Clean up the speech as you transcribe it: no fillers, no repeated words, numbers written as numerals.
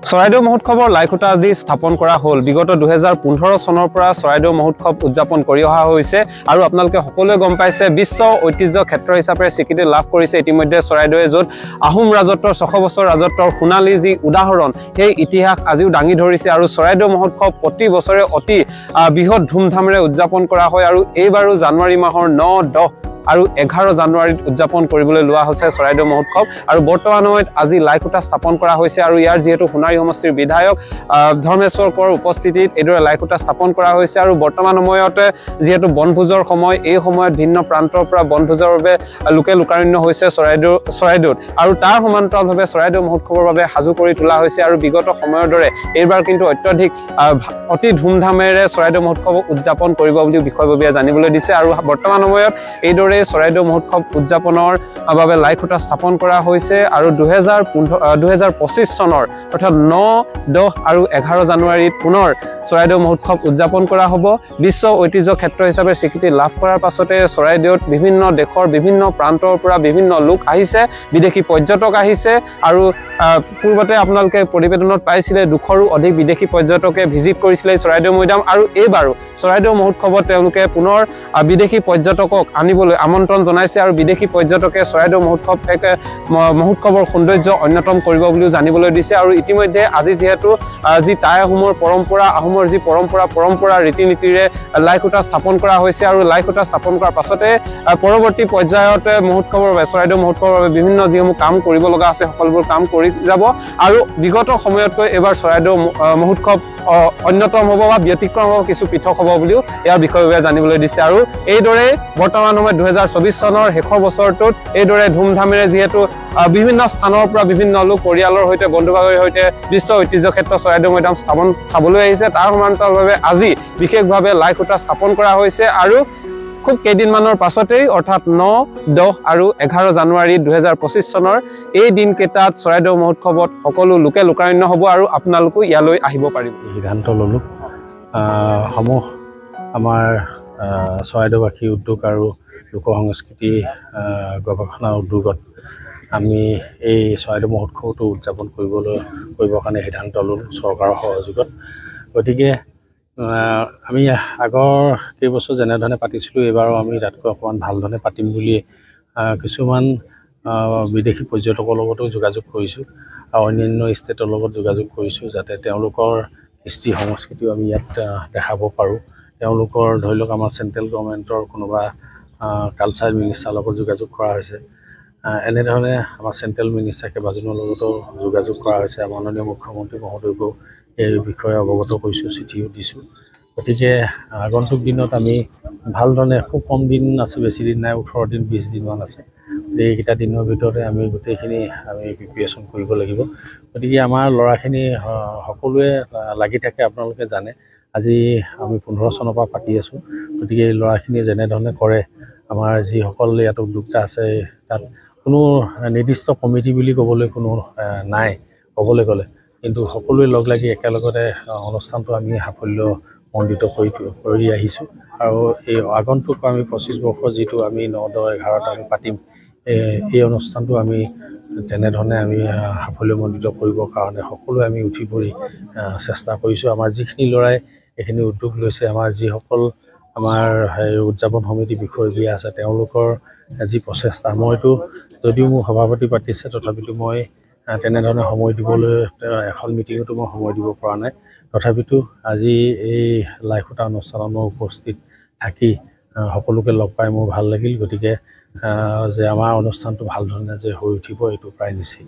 চৰাইদেউ মহোৎসৱৰ লাইখুঁটা আজি স্থাপন কৰা হ'ল। বিগত 2015 চনৰ পৰা চৰাইদেউ মহোৎসৱ উদযাপন কৰি অহা হৈছে আৰু আপোনালোকে সকলোৱে গম পাইছে বিশ্ব ঐতিহ্য ক্ষেত্ৰ হিচাপে স্বীকৃতি লাভ কৰিছে ইতিমধ্যে চৰাইদেউৱে, য'ত আহোম ৰাজত্বৰ 600 বছৰ ৰাজত্বৰ সোণালী যি উদাহৰণ সেই ইতিহাস আজিও দাঙি ধৰিছে আৰু চৰাইদেউ মহোৎসৱ প্ৰতি বছৰে অতি বৃহৎ ধুমধামেৰে উদযাপন কৰা হয় আৰু এইবাৰো জানুৱাৰী মাহৰ 9, 10 আৰু 11 জানুৱাৰীত উদযাপন কৰিবলৈ লোৱা হৈছে চৰাইদেউ মহোৎসৱ আৰু বৰ্তমান সময়ত আজি লাইখুঁটা স্থাপন কৰা হৈছে আৰু ইয়াৰ যিহেতু সোণাৰী সমষ্টিৰ বিধায়ক ধৰ্মেশ্বৰ কোঁৱৰৰ উপস্থিতিত এইদৰে লাইখুঁটা স্থাপন কৰা হৈছে আৰু বৰ্তমান সময়তে যিহেতু বনভোজৰ সময়, এই সময়ত ভিন্ন প্ৰান্তৰ পৰা বনভোজৰ বাবে লোকে লোকাৰণ্য হৈছে চৰাইদেউত আৰু তাৰ সমান্তৰালভাৱে চৰাইদেউ মহোৎসৱৰ বাবে সাজু কৰি তোলা হৈছে আৰু বিগত সময়ৰ দৰে এইবাৰ কিন্তু অতি ধুমধামেৰে চৰাইদেউ মহোৎসৱ উদযাপন কৰিব বুলি বিষয়ববীয়াই জানিবলৈ দিছে আৰু বৰ্তমান সময়ত এইদৰে চৰাইদেউ মহোৎসৱ উদযাপনৰ বাবে লাইখুঁটা স্থাপন কৰা হৈছে আৰু 2025 চনৰ অৰ্থাৎ 9, 10 আৰু 11 জানুৱাৰীত পুনৰ চৰাইদেউ মহোৎসৱ উদযাপন কৰা হ'ব। বিশ্ব ঐতিহ্য ক্ষেত্ৰ হিচাপে স্বীকৃতি লাভ কৰাৰ পাছতে চৰাইদেউত বিভিন্ন দেশৰ বিভিন্ন প্ৰান্তৰ পৰা বিভিন্ন লোক আহিছে, বিদেশী পৰ্যটক আহিছে আৰু পূৰ্বতে আপোনালোকে প্ৰতিবেদনত পাইছিলে 200ৰো অধিক বিদেশী পৰ্যটকে ভিজিট কৰিছিলে চৰাইদেউ মৈদাম আৰু এইবাৰো চৰাইদেউ মহোৎসৱত তেওঁলোকে পুনৰ বিদেশী পৰ্যটকক আনিবলৈ আমন্ত্ৰণ জনাইছে আৰু বিদেশী পৰ্যটকে চৰাইদেউ মহোৎসৱৰ সৌন্দৰ্য অন্যতম কৰিব বুলিও জানিবলৈ দিছে আৰু ইতিমধ্যে আজি যিহেতু যি টাই আহোমৰ পৰম্পৰা ৰীতি নীতিৰে লাইখুঁটা স্থাপন কৰা হৈছে আৰু লাইখুঁটা স্থাপন কৰাৰ পাছতে পৰৱৰ্তী পৰ্যায়ত মহোৎসৱৰ বাবে চৰাইদেউ মহোৎসৱৰ বাবে বিভিন্ন যিসমূহ কাম কৰিব লগা আছে সকলোবোৰ কাম কৰি যাব আৰু বিগত সময়তকৈ এইবাৰ চৰাইদেউ মহোৎসৱ অন্যতম হ'ব বা ব্যতিক্ৰম হ'ব, কিছু পৃথক হ'ব বুলিও ইয়াৰ বিষয়ববীয়াই জানিবলৈ দিছে আৰু এইদৰে বৰ্তমান সময়ত 2024 চনৰ শেষৰ বছৰটোত এইদৰে ধুমধামেৰে যিহেতু বিভিন্ন স্থানৰ পৰা বিভিন্ন লোক পৰিয়ালৰ সৈতে বন্ধু বান্ধৱীৰ সৈতে বিশ্ব ঐতিহ্য ক্ষেত্ৰ চৰাইদেউ মৈদাম চাবলৈ আহিছে, তাৰ সমান্তৰালভাৱে আজি বিশেষভাৱে লাইখুঁটা স্থাপন কৰা হৈছে আৰু খুব কেইদিনমানৰ পাছতেই অৰ্থাৎ 9, 10 আৰু 11 জানুৱাৰী 2025 চনৰ এই দিনকেইটাত চৰাইদেউ মহোৎসৱত সকলো লোকে লোকাৰণ্য হ'ব আৰু আপোনালোকো ইয়ালৈ আহিব পাৰিব। সিদ্ধান্ত ল'লোঁ সমূহ আমাৰ চৰাইদেউবাসী উদ্যোগ আৰু লোক সংস্কৃতি গৱেষণা উদ্যোগত আমি এই চৰাইদেউ মহোৎসৱটো উদযাপন কৰিবৰ কাৰণে সিদ্ধান্ত ল'লোঁ চৰকাৰৰ সহযোগত। গতিকে আমি আগৰ কেইবছৰ যেনেধৰণে পাতিছিলোঁ এইবাৰো আমি তাতকৈ অকণমান ভাল ধৰণে পাতিম বুলি কিছুমান বিদেশী পৰ্যটকৰ লগতো যোগাযোগ কৰিছোঁ আৰু অন্যান্য ষ্টেটৰ লগত যোগাযোগ কৰিছোঁ যাতে তেওঁলোকৰ কৃষ্টি সংস্কৃতিও আমি ইয়াত দেখাব পাৰোঁ। তেওঁলোকৰ ধৰি লওক আমাৰ চেণ্ট্ৰেল গভৰ্ণমেণ্টৰ কোনোবা কালচাৰ মিনিষ্টাৰৰ লগত যোগাযোগ কৰা হৈছে, এনেধৰণে আমাৰ চেণ্ট্ৰেল মিনিষ্টাৰ কেইবাজনৰ লগতো যোগাযোগ কৰা হৈছে। মাননীয় মুখ্যমন্ত্ৰী মহোদয়কো এই বিষয়ে অৱগত কৰিছোঁ, চিঠিও দিছোঁ। গতিকে আগন্তুক দিনত আমি ভালধৰণে, খুব কম দিন আছে, বেছি দিন নাই, 18 দিন 20 দিনমান আছে, এইকেইটা দিনৰ ভিতৰতে আমি গোটেইখিনি প্ৰিপেৰেশ্যন কৰিব লাগিব। গতিকে আমাৰ ল'ৰাখিনি সকলোৱে লাগি থাকে, আপোনালোকে জানে আজি আমি 15 চনৰ পৰা পাতি আছোঁ। গতিকে এই ল'ৰাখিনিয়ে যেনেধৰণে কৰে, আমাৰ যিসকল ইয়াত উদ্যোক্তা আছে তাত কোনো নিৰ্দিষ্ট কমিটি বুলি ক'বলৈ কোনো নাই ক'বলৈ গ'লে, কিন্তু সকলোৱে লগ লাগি একেলগতে অনুষ্ঠানটো আমি সাফল্যমণ্ডিত কৰি আহিছোঁ আৰু এই আগন্তুক আমি 25 বৰ্ষৰ যিটো আমি 9, 10, 11ত আমি পাতিম, এই অনুষ্ঠানটো আমি তেনেধৰণে আমি সাফল্যমণ্ডিত কৰিবৰ কাৰণে সকলোৱে আমি উঠি পৰি চেষ্টা কৰিছোঁ। আমাৰ যিখিনি ল'ৰাই এইখিনি উদ্যোগ লৈছে, আমাৰ যিসকল আমাৰ উদযাপন সমিতি বিষয়ববীয়া আছে, তেওঁলোকৰ যি প্ৰচেষ্টা, মইতো যদিও মোৰ সভাপতি পাতিছে তথাপিতো মই তেনেধৰণে সময় দিবলৈ এখন মিটিঙতো মই সময় দিব পৰা নাই, তথাপিতো আজি এই লাইখুঁটা অনুষ্ঠানত মই উপস্থিত থাকি সকলোকে লগ পাই মোৰ ভাল লাগিল। গতিকে যে আমাৰ অনুষ্ঠানটো ভাল ধৰণে যে হৈ উঠিব এইটো প্ৰায় নিশ্চিত।